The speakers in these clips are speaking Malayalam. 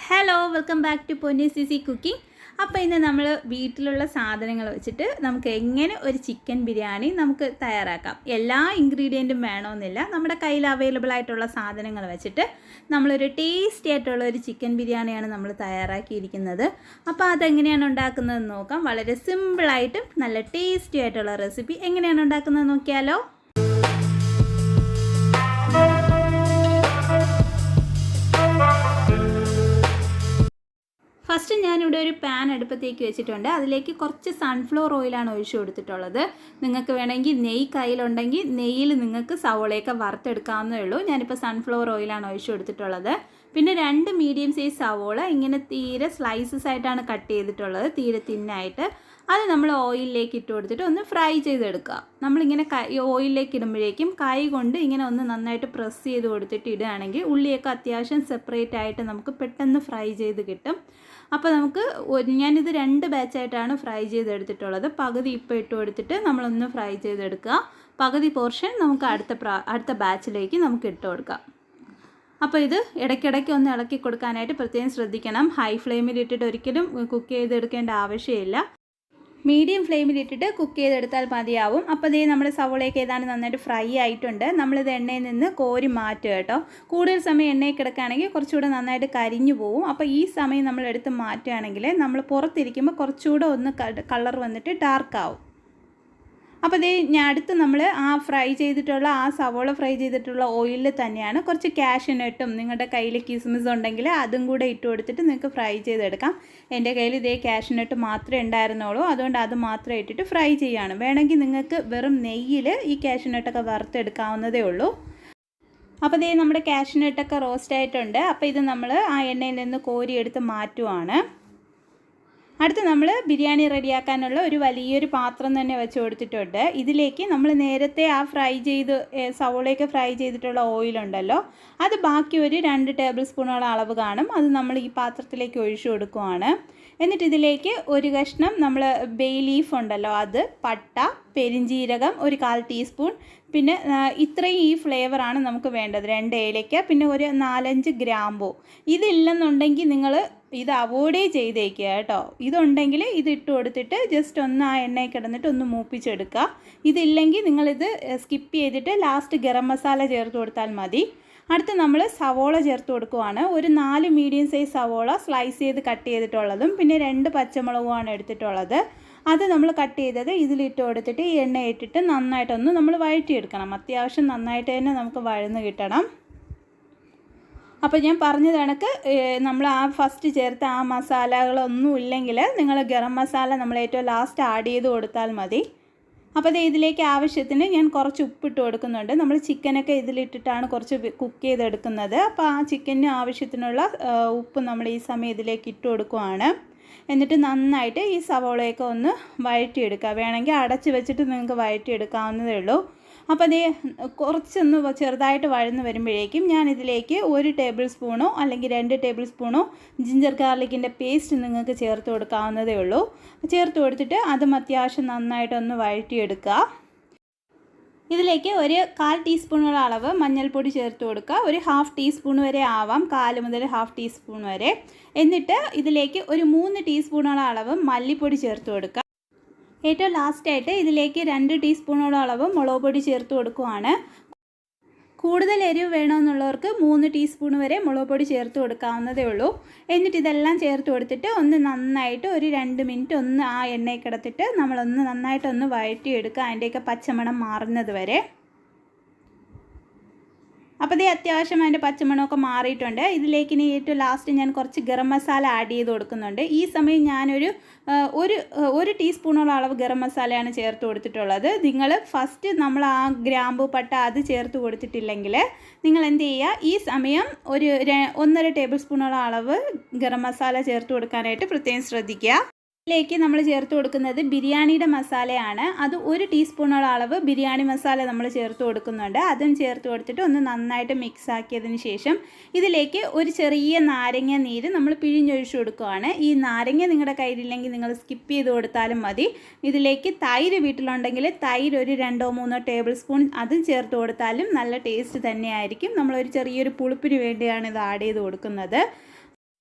ഹലോ വെൽക്കം ബാക്ക് ടു പൊന്നു സിസി കുക്കിംഗ്. അപ്പോൾ ഇന്ന് നമ്മൾ വീട്ടിലുള്ള സാധനങ്ങൾ വെച്ചിട്ട് നമുക്ക് എങ്ങനെ ഒരു ചിക്കൻ ബിരിയാണി നമുക്ക് തയ്യാറാക്കാം. എല്ലാ ഇൻഗ്രീഡിയൻറ്റും വേണമെന്നില്ല, നമ്മുടെ കയ്യിൽ അവൈലബിൾ ആയിട്ടുള്ള സാധനങ്ങൾ വെച്ചിട്ട് നമ്മളൊരു ടേസ്റ്റി ആയിട്ടുള്ള ഒരു ചിക്കൻ ബിരിയാണിയാണ് നമ്മൾ തയ്യാറാക്കിയിരിക്കുന്നത്. അപ്പോൾ അതെങ്ങനെയാണ് ഉണ്ടാക്കുന്നതെന്ന് നോക്കാം. വളരെ സിമ്പിളായിട്ടും നല്ല ടേസ്റ്റി ആയിട്ടുള്ള റെസിപ്പി എങ്ങനെയാണ് ഉണ്ടാക്കുന്നത് നോക്കിയാലോ. ഫസ്റ്റ് ഞാനിവിടെ ഒരു പാൻ അടുപ്പത്തേക്ക് വെച്ചിട്ടുണ്ട്. അതിലേക്ക് കുറച്ച് സൺഫ്ലവർ ഓയിലാണ് ഒഴിച്ചു കൊടുത്തിട്ടുള്ളത്. നിങ്ങൾക്ക് വേണമെങ്കിൽ നെയ്യ് കയ്യിലുണ്ടെങ്കിൽ നെയ്യിൽ നിങ്ങൾക്ക് സവോളയൊക്കെ വറുത്തെടുക്കാവുന്നേ ഉള്ളൂ. ഞാനിപ്പോൾ സൺഫ്ലവർ ഓയിലാണ് ഒഴിച്ചു കൊടുത്തിട്ടുള്ളത്. പിന്നെ 2 മീഡിയം സൈസ് സവോള ഇങ്ങനെ തീരെ സ്ലൈസസ് ആയിട്ടാണ് കട്ട് ചെയ്തിട്ടുള്ളത്, തീരെ തിന്നായിട്ട്. അത് നമ്മൾ ഓയിലിലേക്ക് ഇട്ട് കൊടുത്തിട്ട് ഒന്ന് ഫ്രൈ ചെയ്തെടുക്കുക. നമ്മളിങ്ങനെ ഓയിലിലേക്ക് ഇടുമ്പോഴേക്കും കൈ കൊണ്ട് ഇങ്ങനെ ഒന്ന് നന്നായിട്ട് പ്രസ് ചെയ്ത് കൊടുത്തിട്ട് ഇടുകയാണെങ്കിൽ ഉള്ളിയൊക്കെ അത്യാവശ്യം സെപ്പറേറ്റ് ആയിട്ട് നമുക്ക് പെട്ടെന്ന് ഫ്രൈ ചെയ്ത് കിട്ടും. അപ്പോൾ ഞാനിത് 2 ബാച്ചായിട്ടാണ് ഫ്രൈ ചെയ്തെടുത്തിട്ടുള്ളത്. പകുതി ഇപ്പോൾ ഇട്ട് കൊടുത്തിട്ട് നമ്മളൊന്ന് ഫ്രൈ ചെയ്തെടുക്കുക. പകുതി പോർഷൻ നമുക്ക് അടുത്ത ബാച്ചിലേക്ക് നമുക്ക് ഇട്ട് കൊടുക്കാം. അപ്പോൾ ഇത് ഇടയ്ക്കിടയ്ക്ക് ഒന്ന് ഇളക്കി കൊടുക്കാനായിട്ട് പ്രത്യേകം ശ്രദ്ധിക്കണം. ഹൈ ഫ്ലെയിമിൽ ഇട്ടിട്ട് ഒരിക്കലും കുക്ക് ചെയ്തെടുക്കേണ്ട ആവശ്യമില്ല. മീഡിയം ഫ്ലെയിമിലിട്ടിട്ട് കുക്ക് ചെയ്തെടുത്താൽ മതിയാവും. അപ്പോൾ ഇതേ നമ്മുടെ സവോളയൊക്കെ ഏതാണ്ട് നന്നായിട്ട് ഫ്രൈ ആയിട്ടുണ്ട്. നമ്മളിത് എണ്ണയിൽ നിന്ന് കോരി മാറ്റുക കേട്ടോ. കൂടുതൽ സമയം എണ്ണയിൽ കിടക്കുകയാണെങ്കിൽ കുറച്ചുകൂടെ നന്നായിട്ട് കരിഞ്ഞു പോവും. അപ്പോൾ ഈ സമയം നമ്മൾ എടുത്ത് മാറ്റുകയാണെങ്കിൽ നമ്മൾ പുറത്തിരിക്കുമ്പോൾ കുറച്ചുകൂടെ ഒന്ന് കളർ വന്നിട്ട് ഡാർക്കാവും. അപ്പോൾ ഞാൻ അടുത്ത് നമ്മൾ ആ സവോള ഫ്രൈ ചെയ്തിട്ടുള്ള ഓയിലിൽ തന്നെയാണ് കുറച്ച് കാഷ്യൂനട്ടും നിങ്ങളുടെ കയ്യിൽ കിസ്മിസ് ഉണ്ടെങ്കിൽ അതും കൂടെ ഇട്ട് കൊടുത്തിട്ട് നിങ്ങൾക്ക് ഫ്രൈ ചെയ്തെടുക്കാം. എൻ്റെ കയ്യിൽ കാഷ്യൂനട്ട് മാത്രമേ ഉണ്ടായിരുന്നുള്ളൂ, അതുകൊണ്ട് അത് മാത്രമേ ഇട്ടിട്ട് ഫ്രൈ ചെയ്യുകയാണ്. വേണമെങ്കിൽ നിങ്ങൾക്ക് വെറും നെയ്യിൽ ഈ കാഷ്യൂനട്ടൊക്കെ വറുത്തെടുക്കാവുന്നതേ ഉള്ളൂ. അപ്പോൾ നമ്മുടെ കാഷ്യൂനട്ടൊക്കെ റോസ്റ്റ് ആയിട്ടുണ്ട്. അപ്പോൾ ഇത് നമ്മൾ ആ എണ്ണയിൽ നിന്ന് കോരിയെടുത്ത് മാറ്റുവാണ്. അടുത്ത് നമ്മൾ ബിരിയാണി റെഡിയാക്കാനുള്ള ഒരു വലിയൊരു പാത്രം തന്നെ വെച്ച് കൊടുത്തിട്ടുണ്ട്. ഇതിലേക്ക് നമ്മൾ നേരത്തെ സവോളയൊക്കെ ഫ്രൈ ചെയ്തിട്ടുള്ള ഓയിലുണ്ടല്ലോ, അത് ബാക്കി ഒരു 2 ടേബിൾ സ്പൂണോളം അളവ് കാണും. അത് നമ്മൾ ഈ പാത്രത്തിലേക്ക് ഒഴിച്ചു കൊടുക്കുവാണ്. എന്നിട്ട് ഇതിലേക്ക് ഒരു കഷ്ണം നമ്മൾ ബേ ലീഫ് ഉണ്ടല്ലോ, അത്, പട്ട, പെരിഞ്ജീരകം ഒരു 1/4 ടീസ്പൂൺ, പിന്നെ ഇത്രയും ഈ ഫ്ലേവറാണ് നമുക്ക് വേണ്ടത്. 2 ഏലയ്ക്ക, പിന്നെ ഒരു 4-5 ഗ്രാമ്പൂ. ഇതില്ലെന്നുണ്ടെങ്കിൽ നിങ്ങൾ ഇത് അവോയ്ഡ് ചെയ്തേക്കുക കേട്ടോ. ഇതുണ്ടെങ്കിൽ ഇത് ഇട്ട് കൊടുത്തിട്ട് ജസ്റ്റ് ഒന്ന് ആ എണ്ണയിൽ കിടന്നിട്ട് ഒന്ന് മൂപ്പിച്ചെടുക്കുക. ഇതില്ലെങ്കിൽ നിങ്ങളിത് സ്കിപ്പ് ചെയ്തിട്ട് ലാസ്റ്റ് ഗരം മസാല ചേർത്ത് കൊടുത്താൽ മതി. അടുത്ത് നമ്മൾ സവോള ചേർത്ത് കൊടുക്കുവാണ്. ഒരു 4 മീഡിയം സൈസ് സവോള സ്ലൈസ് ചെയ്ത് കട്ട് ചെയ്തിട്ടുള്ളതും പിന്നെ 2 പച്ചമുളകുമാണ് എടുത്തിട്ടുള്ളത്. അത് നമ്മൾ കട്ട് ചെയ്തത് ഇതിലിട്ട് കൊടുത്തിട്ട് ഈ എണ്ണ ഇട്ടിട്ട് നന്നായിട്ടൊന്ന് നമ്മൾ വഴറ്റിയെടുക്കണം. അത്യാവശ്യം നന്നായിട്ട് തന്നെ നമുക്ക് വഴന്ന് കിട്ടണം. അപ്പോൾ ഞാൻ പറഞ്ഞ കണക്ക് നമ്മൾ ഫസ്റ്റ് ചേർത്ത ആ മസാലകളൊന്നും ഇല്ലെങ്കിൽ നിങ്ങൾ ഗരം മസാല നമ്മൾ ഏറ്റവും ലാസ്റ്റ് ആഡ് ചെയ്ത് കൊടുത്താൽ മതി. അപ്പോൾ ഇതിലേക്ക് ആവശ്യത്തിന് ഞാൻ കുറച്ച് ഉപ്പിട്ട് കൊടുക്കുന്നുണ്ട്. നമ്മൾ ചിക്കനൊക്കെ ഇതിലിട്ടിട്ടാണ് കുറച്ച് കുക്ക് ചെയ്തെടുക്കുന്നത്. അപ്പോൾ ആ ചിക്കന് ആവശ്യത്തിനുള്ള ഉപ്പ് നമ്മൾ ഈ സമയം ഇതിലേക്ക് ഇട്ട് കൊടുക്കുവാണ്. എന്നിട്ട് നന്നായിട്ട് ഈ സവോളയൊക്കെ ഒന്ന് വഴറ്റിയെടുക്കുക. വേണമെങ്കിൽ അടച്ച് വെച്ചിട്ട് നിങ്ങൾക്ക് വഴറ്റിയെടുക്കാവുന്നതേ ഉള്ളൂ. അപ്പോൾ കുറച്ചൊന്ന് ചെറുതായിട്ട് വഴന്ന് വരുമ്പോഴേക്കും ഞാൻ ഇതിലേക്ക് 1 ടേബിൾ സ്പൂണോ അല്ലെങ്കിൽ 2 ടേബിൾ സ്പൂണോ ജിഞ്ചർ ഗാർലിക്കിൻ്റെ പേസ്റ്റ് നിങ്ങൾക്ക് ചേർത്ത് കൊടുക്കാവുന്നതേ ഉള്ളൂ. ചേർത്ത് കൊടുത്തിട്ട് അതും അത്യാവശ്യം നന്നായിട്ടൊന്ന് വഴറ്റിയെടുക്കുക. ഇതിലേക്ക് ഒരു 1/4 ടീസ്പൂണോളം അളവ് മഞ്ഞൾപ്പൊടി ചേർത്ത് കൊടുക്കുക. ഒരു 1/2 ടീസ്പൂൺ വരെ ആവാം, 1/4 മുതൽ 1/2 ടീസ്പൂൺ വരെ. എന്നിട്ട് ഇതിലേക്ക് ഒരു 3 ടീസ്പൂണോളം അളവ് മല്ലിപ്പൊടി ചേർത്ത് കൊടുക്കുക. ഏറ്റവും ലാസ്റ്റായിട്ട് ഇതിലേക്ക് 2 ടീസ്പൂണോളം അളവ് മുളക് പൊടി ചേർത്ത് കൊടുക്കുവാണ്. കൂടുതൽ എരിവ് വേണമെന്നുള്ളവർക്ക് 3 ടീസ്പൂൺ വരെ മുളക് പൊടി ചേർത്ത് കൊടുക്കാവുന്നതേ ഉള്ളൂ. എന്നിട്ട് ഇതെല്ലാം ചേർത്ത് കൊടുത്തിട്ട് ഒന്ന് നന്നായിട്ട് ഒരു 2 മിനിറ്റ് ഒന്ന് ആ എണ്ണയിൽ കിടത്തിട്ട് നമ്മളൊന്ന് നന്നായിട്ടൊന്ന് വഴറ്റിയെടുക്കുക, അതിൻ്റെയൊക്കെ പച്ചമണം മാറുന്നത് വരെ. അപ്പോൾ അത്യാവശ്യം അതിൻ്റെ പച്ചമണമൊക്കെ മാറിയിട്ടുണ്ട്. ഇതിലേക്ക് ഇനി ഏറ്റവും ലാസ്റ്റ് ഞാൻ കുറച്ച് ഗരം മസാല ആഡ് ചെയ്ത് കൊടുക്കുന്നുണ്ട്. ഈ സമയം ഞാനൊരു ഒരു ടീസ്പൂണോളം അളവ് ഗരം മസാലയാണ് ചേർത്ത് കൊടുത്തിട്ടുള്ളത്. നിങ്ങൾ ഫസ്റ്റ് നമ്മൾ ആ ഗ്രാമ്പൂ പട്ട അത് ചേർത്ത് കൊടുത്തിട്ടില്ലെങ്കിൽ നിങ്ങൾ എന്ത് ചെയ്യുക, ഈ സമയം ഒരു 1.5 ടേബിൾ സ്പൂണോളം അളവ് ഗരം മസാല ചേർത്ത് കൊടുക്കാനായിട്ട് പ്രത്യേകം ശ്രദ്ധിക്കുക. ഇതിലേക്ക് നമ്മൾ ചേർത്ത് കൊടുക്കുന്നത് ബിരിയാണിയുടെ മസാലയാണ്. അത് 1 ടീസ്പൂണോളം അളവ് ബിരിയാണി മസാല നമ്മൾ ചേർത്ത് കൊടുക്കുന്നുണ്ട്. അതും ചേർത്ത് കൊടുത്തിട്ട് ഒന്ന് നന്നായിട്ട് മിക്സ് ആക്കിയതിന് ശേഷം ഇതിലേക്ക് ഒരു ചെറിയ നാരങ്ങ നീര് നമ്മൾ പിഴിഞ്ഞൊഴിച്ച് കൊടുക്കുകയാണ്. ഈ നാരങ്ങ നിങ്ങളുടെ കയ്യിലില്ലെങ്കിൽ നിങ്ങൾ സ്കിപ്പ് ചെയ്ത് കൊടുത്താലും മതി. ഇതിലേക്ക് തൈര് വീട്ടിലുണ്ടെങ്കിൽ തൈര് ഒരു 2-3 ടേബിൾ സ്പൂൺ അതും ചേർത്ത് കൊടുത്താലും നല്ല ടേസ്റ്റ് തന്നെയായിരിക്കും. നമ്മളൊരു ചെറിയൊരു പുളിപ്പിന് വേണ്ടിയാണ് ഇത് ആഡ് ചെയ്ത് കൊടുക്കുന്നത്.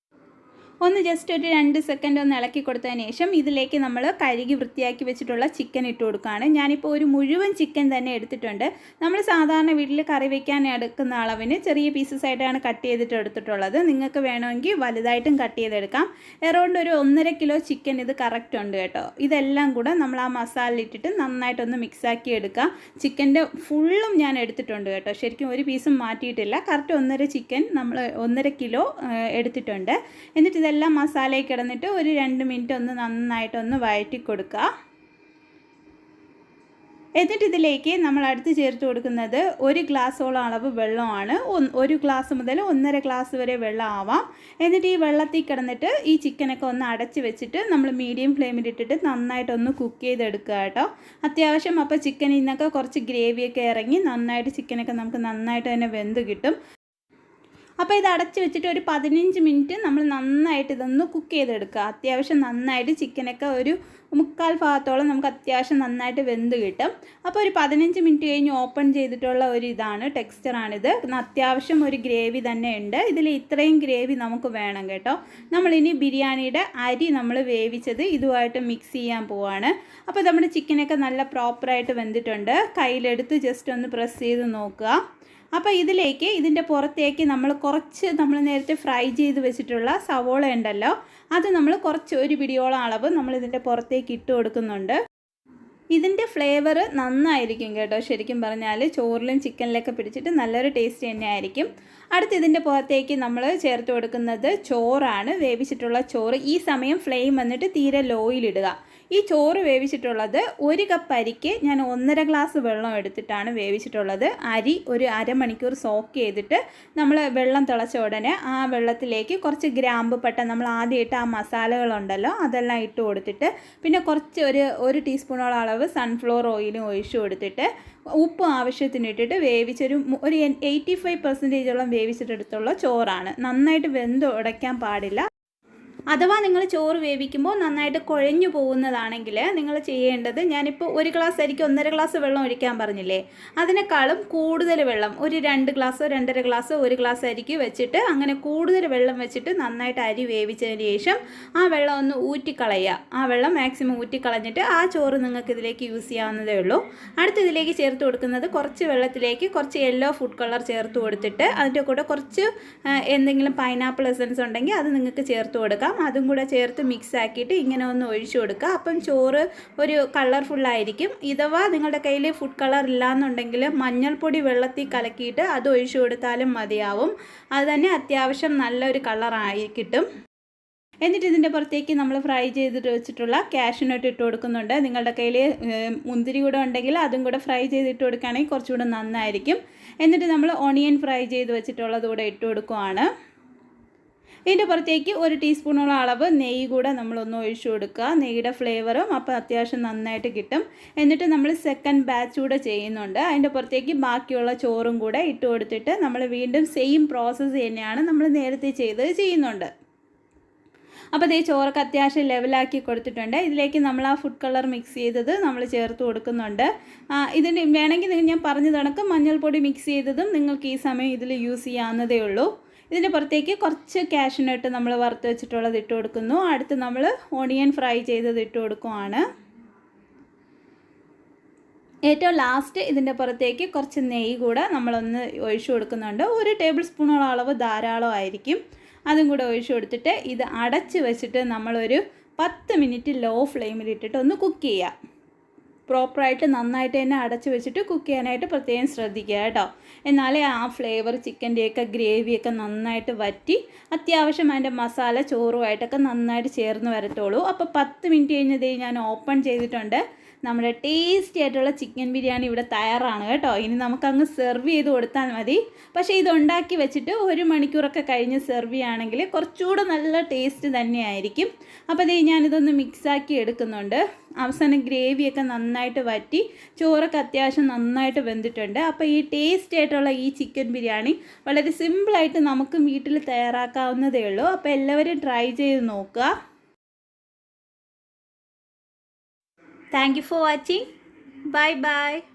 ഒന്ന് ജസ്റ്റ് ഒരു 2 സെക്കൻഡ് ഒന്ന് ഇളക്കി കൊടുത്തതിന് ശേഷം ഇതിലേക്ക് നമ്മൾ കഴുകി വൃത്തിയാക്കി വെച്ചിട്ടുള്ള ചിക്കൻ ഇട്ട് കൊടുക്കുകയാണ്. ഞാനിപ്പോൾ ഒരു മുഴുവൻ ചിക്കൻ തന്നെ എടുത്തിട്ടുണ്ട്. നമ്മൾ സാധാരണ വീട്ടിൽ കറി വയ്ക്കാൻ എടുക്കുന്ന അളവിന് ചെറിയ പീസസ് ആയിട്ടാണ് കട്ട് ചെയ്തിട്ട് എടുത്തിട്ടുള്ളത്. നിങ്ങൾക്ക് വേണമെങ്കിൽ വലുതായിട്ടും കട്ട് ചെയ്തെടുക്കാം. എറൗണ്ട് ഒരു 1.5 കിലോ ചിക്കൻ ഇത് കറക്റ്റ് ഉണ്ട് കേട്ടോ. ഇതെല്ലാം കൂടെ നമ്മൾ ആ മസാല ഇട്ടിട്ട് നന്നായിട്ടൊന്ന് മിക്സാക്കി എടുക്കുക. ചിക്കൻ്റെ ഫുള്ളും ഞാൻ എടുത്തിട്ടുണ്ട് കേട്ടോ. ശരിക്കും ഒരു പീസും മാറ്റിയിട്ടില്ല. കറക്റ്റ് 1.5 കിലോ എടുത്തിട്ടുണ്ട്. എന്നിട്ട് ഇതെല്ലാം മസാലയിൽ കിടന്നിട്ട് ഒരു 2 മിനിറ്റ് ഒന്ന് നന്നായിട്ടൊന്ന് വഴറ്റി കൊടുക്കുക. എന്നിട്ട് ഇതിലേക്ക് നമ്മൾ അടുത്ത് ചേർത്ത് കൊടുക്കുന്നത് 1 ഗ്ലാസ്സോളം അളവ് വെള്ളമാണ്. 1 ഗ്ലാസ് മുതൽ 1.5 ഗ്ലാസ് വരെ വെള്ളം ആവാം. എന്നിട്ട് ഈ വെള്ളത്തിൽ കിടന്നിട്ട് ഈ ചിക്കനൊക്കെ ഒന്ന് അടച്ച് വെച്ചിട്ട് നമ്മൾ മീഡിയം ഫ്ലെയിമിലിട്ടിട്ട് നന്നായിട്ടൊന്ന് കുക്ക് ചെയ്തെടുക്കുക കേട്ടോ. അത്യാവശ്യം അപ്പോൾ ചിക്കനിൽ നിന്നൊക്കെ കുറച്ച് ഗ്രേവിയൊക്കെ ഇറങ്ങി നന്നായിട്ട് ചിക്കനൊക്കെ നമുക്ക് നന്നായിട്ട് തന്നെ വെന്ത് കിട്ടും. അപ്പോൾ ഇത് അടച്ച് വെച്ചിട്ട് ഒരു 15 മിനിറ്റ് നമ്മൾ നന്നായിട്ട് ഇതൊന്ന് കുക്ക് ചെയ്തെടുക്കുക. അത്യാവശ്യം നന്നായിട്ട് ചിക്കനൊക്കെ ഒരു 3/4 ഭാഗത്തോളം നമുക്ക് അത്യാവശ്യം നന്നായിട്ട് വെന്ത് കിട്ടും. അപ്പോൾ ഒരു 15 മിനിറ്റ് കഴിഞ്ഞ് ഓപ്പൺ ചെയ്തിട്ടുള്ള ഒരു ഇതാണ് ടെക്സ്ചറാണിത്. അത്യാവശ്യം ഒരു ഗ്രേവി തന്നെ ഉണ്ട്. ഇതിൽ ഇത്രയും ഗ്രേവി നമുക്ക് വേണം കേട്ടോ. നമ്മളിനി ബിരിയാണിയുടെ അരി നമ്മൾ വേവിച്ചത് ഇതുമായിട്ട് മിക്സ് ചെയ്യാൻ പോവാണ്. അപ്പോൾ നമ്മുടെ ചിക്കനൊക്കെ നല്ല പ്രോപ്പറായിട്ട് വെന്തിട്ടുണ്ട്. കയ്യിലെടുത്ത് ജസ്റ്റ് ഒന്ന് പ്രസ് ചെയ്ത് നോക്കുക. അപ്പോൾ ഇതിലേക്ക് ഇതിൻ്റെ പുറത്തേക്ക് നമ്മൾ നേരത്തെ ഫ്രൈ ചെയ്ത് വെച്ചിട്ടുള്ള സവോള ഉണ്ടല്ലോ, അത് നമ്മൾ ഒരു പിടിയോളം അളവ് നമ്മളിതിൻ്റെ പുറത്തേക്ക് ഇട്ട് കൊടുക്കുന്നുണ്ട്. ഇതിൻ്റെ ഫ്ലേവർ നന്നായിരിക്കും കേട്ടോ. ശരിക്കും പറഞ്ഞാൽ ചോറിലും ചിക്കനിലൊക്കെ പിടിച്ചിട്ട് നല്ലൊരു ടേസ്റ്റ് തന്നെയായിരിക്കും. അടുത്ത് ഇതിൻ്റെ പുറത്തേക്ക് നമ്മൾ ചേർത്ത് കൊടുക്കുന്നത് ചോറാണ്, വേവിച്ചിട്ടുള്ള ചോറ്. ഈ സമയം ഫ്ലെയിം വന്നിട്ട് തീരെ ലോയിലിടുക. ഈ ചോറ് വേവിച്ചിട്ടുള്ളത് 1 കപ്പ് അരിക്ക് ഞാൻ 1.5 ഗ്ലാസ് വെള്ളം എടുത്തിട്ടാണ് വേവിച്ചിട്ടുള്ളത്. അരി ഒരു അരമണിക്കൂർ സോക്ക് ചെയ്തിട്ട് നമ്മൾ വെള്ളം തിളച്ച ഉടനെ ആ വെള്ളത്തിലേക്ക് കുറച്ച് ഗ്രാമ്പ് പട്ട നമ്മൾ ആദ്യം ഇട്ട ആ മസാലകളുണ്ടല്ലോ അതെല്ലാം ഇട്ട് കൊടുത്തിട്ട് പിന്നെ ഒരു ടീസ്പൂണോളം അളവ് സൺഫ്ലവർ ഓയിലും ഒഴിച്ചു കൊടുത്തിട്ട് ഉപ്പ് ആവശ്യത്തിന് ഇട്ടിട്ട് വേവിച്ചൊരു 85% വേവിച്ചിട്ടെടുത്തുള്ള ചോറാണ്. നന്നായിട്ട് വെന്ത് ഉടയ്ക്കാൻ പാടില്ല. അഥവാ നിങ്ങൾ ചോറ് വേവിക്കുമ്പോൾ നന്നായിട്ട് കുഴഞ്ഞു പോകുന്നതാണെങ്കിൽ നിങ്ങൾ ചെയ്യേണ്ടത്, ഞാനിപ്പോൾ 1 ഗ്ലാസ് അരിക്ക് 1.5 ഗ്ലാസ് വെള്ളം ഒഴിക്കാൻ പറഞ്ഞില്ലേ, അതിനേക്കാളും കൂടുതൽ വെള്ളം ഒരു 2 ഗ്ലാസോ 2.5 ഗ്ലാസോ 1 ഗ്ലാസ് അരിക്ക് വെച്ചിട്ട് അങ്ങനെ കൂടുതൽ വെള്ളം വെച്ചിട്ട് നന്നായിട്ട് അരി വേവിച്ചതിന് ശേഷം ആ വെള്ളം ഒന്ന് ഊറ്റിക്കളയുക. ആ വെള്ളം മാക്സിമം ഊറ്റിക്കളഞ്ഞിട്ട് ആ ചോറ് നിങ്ങൾക്ക് ഇതിലേക്ക് യൂസ് ചെയ്യാവുന്നതേ ഉള്ളൂ. അടുത്ത് ഇതിലേക്ക് ചേർത്ത് കൊടുക്കുന്നത് കുറച്ച് വെള്ളത്തിലേക്ക് കുറച്ച് യെല്ലോ ഫുഡ് കളർ ചേർത്ത് കൊടുത്തിട്ട് അതിൻ്റെ കൂടെ കുറച്ച് എന്തെങ്കിലും പൈനാപ്പിൾ എസൻസ് ഉണ്ടെങ്കിൽ അത് നിങ്ങൾക്ക് ചേർത്ത് കൊടുക്കാം. അതും കൂടെ ചേർത്ത് മിക്സ് ആക്കിയിട്ട് ഇങ്ങനെ ഒന്ന് ഒഴിച്ചു കൊടുക്കുക. അപ്പം ചോറ് ഒരു കളർഫുള്ളായിരിക്കും. ഇഥവാ നിങ്ങളുടെ കയ്യിൽ ഫുഡ് കളർ ഇല്ലയെന്നുണ്ടെങ്കിൽ മഞ്ഞൾപ്പൊടി വെള്ളത്തിൽ കലക്കിയിട്ട് അത് ഒഴിച്ചു കൊടുത്താലും മതിയാവും. അത് തന്നെ അത്യാവശ്യം നല്ലൊരു കളറായി കിട്ടും. എന്നിട്ട് ഇതിൻ്റെ പുറത്തേക്ക് നമ്മൾ ഫ്രൈ ചെയ്തിട്ട് വെച്ചിട്ടുള്ള കാഷ്യൂനട്ട് ഇട്ട് കൊടുക്കുന്നുണ്ട്. നിങ്ങളുടെ കയ്യിൽ മുന്തിരി കൂടെ ഉണ്ടെങ്കിൽ അതും കൂടെ ഫ്രൈ ചെയ്തിട്ട് കൊടുക്കുകയാണെങ്കിൽ കുറച്ചുകൂടെ നന്നായിരിക്കും. എന്നിട്ട് നമ്മൾ ഓണിയൻ ഫ്രൈ ചെയ്ത് വെച്ചിട്ടുള്ളത് കൂടെ ഇട്ട് കൊടുക്കുകയാണ്. ഇതിൻ്റെ പുറത്തേക്ക് 1 ടീസ്പൂണോളം അളവ് നെയ്യ് കൂടെ നമ്മളൊന്ന് ഒഴിച്ചു കൊടുക്കുക. നെയ്യുടെ ഫ്ലേവറും അപ്പോൾ അത്യാവശ്യം നന്നായിട്ട് കിട്ടും. എന്നിട്ട് നമ്മൾ സെക്കൻഡ് ബാച്ച് കൂടെ ചെയ്യുന്നുണ്ട്. അതിൻ്റെ പുറത്തേക്ക് ബാക്കിയുള്ള ചോറും കൂടെ ഇട്ട് കൊടുത്തിട്ട് നമ്മൾ വീണ്ടും സെയിം പ്രോസസ്സ് തന്നെയാണ് നമ്മൾ നേരത്തെ ചെയ്യുന്നുണ്ട്. അപ്പോൾ ഈ ചോറൊക്കെ അത്യാവശ്യം ലെവലാക്കി കൊടുത്തിട്ടുണ്ട്. ഇതിലേക്ക് നമ്മൾ ആ ഫുഡ് കളർ മിക്സ് ചെയ്തത് നമ്മൾ ചേർത്ത് കൊടുക്കുന്നുണ്ട്. ഇതിന് വേണമെങ്കിൽ ഞാൻ പറഞ്ഞ കണക്ക് മഞ്ഞൾപ്പൊടി മിക്സ് ചെയ്തതും നിങ്ങൾക്ക് ഈ സമയം ഇതിൽ യൂസ് ചെയ്യാവുന്നതേ ഉള്ളൂ. ഇതിൻ്റെ പുറത്തേക്ക് കുറച്ച് കാഷ്യൂനട്ട് നമ്മൾ വറുത്ത് വെച്ചിട്ടുള്ളത് ഇട്ട് കൊടുക്കുന്നു. അടുത്ത് നമ്മൾ ഓണിയൻ ഫ്രൈ ചെയ്തത് ഇട്ട് കൊടുക്കുവാണ്. ഏറ്റവും ലാസ്റ്റ് ഇതിൻ്റെ പുറത്തേക്ക് കുറച്ച് നെയ്യ് കൂടെ നമ്മളൊന്ന് ഒഴിച്ചു കൊടുക്കുന്നുണ്ട്. 1 ടേബിൾ സ്പൂണോളം അളവ് ധാരാളമായിരിക്കും. അതും കൂടെ ഒഴിച്ചു കൊടുത്തിട്ട് ഇത് അടച്ച് വെച്ചിട്ട് നമ്മളൊരു 10 മിനിറ്റ് ലോ ഫ്ലെയിമിലിട്ടിട്ട് ഒന്ന് കുക്ക് ചെയ്യാം. പ്രോപ്പറായിട്ട് നന്നായിട്ട് തന്നെ അടച്ച് വെച്ചിട്ട് കുക്ക് ചെയ്യാനായിട്ട് പ്രത്യേകം ശ്രദ്ധിക്കുക കേട്ടോ. എന്നാലേ ആ ഫ്ലേവർ ചിക്കൻ്റെയൊക്കെ ഗ്രേവിയൊക്കെ നന്നായിട്ട് വറ്റി അത്യാവശ്യം അതിൻ്റെ മസാല ചോറുമായിട്ടൊക്കെ നന്നായിട്ട് ചേർന്ന് വരത്തുള്ളൂ. അപ്പോൾ 10 മിനിറ്റ് കഴിഞ്ഞതേ ഞാൻ ഓപ്പൺ ചെയ്തിട്ടുണ്ട്. നമ്മുടെ ടേസ്റ്റി ആയിട്ടുള്ള ചിക്കൻ ബിരിയാണി ഇവിടെ തയ്യാറാണ് കേട്ടോ. ഇനി നമുക്കങ്ങ് സെർവ് ചെയ്ത് കൊടുത്താൽ മതി. പക്ഷേ ഇത് ഉണ്ടാക്കി വെച്ചിട്ട് 1 മണിക്കൂറൊക്കെ കഴിഞ്ഞ് സെർവ് ചെയ്യുകയാണെങ്കിൽ കുറച്ചുകൂടെ നല്ല ടേസ്റ്റ് തന്നെയായിരിക്കും. അപ്പോൾ ഞാനിതൊന്ന് മിക്സാക്കി എടുക്കുന്നുണ്ട്. അവസാനം ഗ്രേവിയൊക്കെ നന്നായിട്ട് വറ്റി ചോറൊക്കെ അത്യാവശ്യം നന്നായിട്ട് വെന്തിട്ടുണ്ട്. അപ്പോൾ ഈ ടേസ്റ്റി ആയിട്ടുള്ള ഈ ചിക്കൻ ബിരിയാണി വളരെ സിമ്പിളായിട്ട് നമുക്ക് വീട്ടിൽ തയ്യാറാക്കാവുന്നതേ ഉള്ളൂ. അപ്പോൾ എല്ലാവരും ട്രൈ ചെയ്ത് നോക്കുക. Thank you for watching. Bye bye.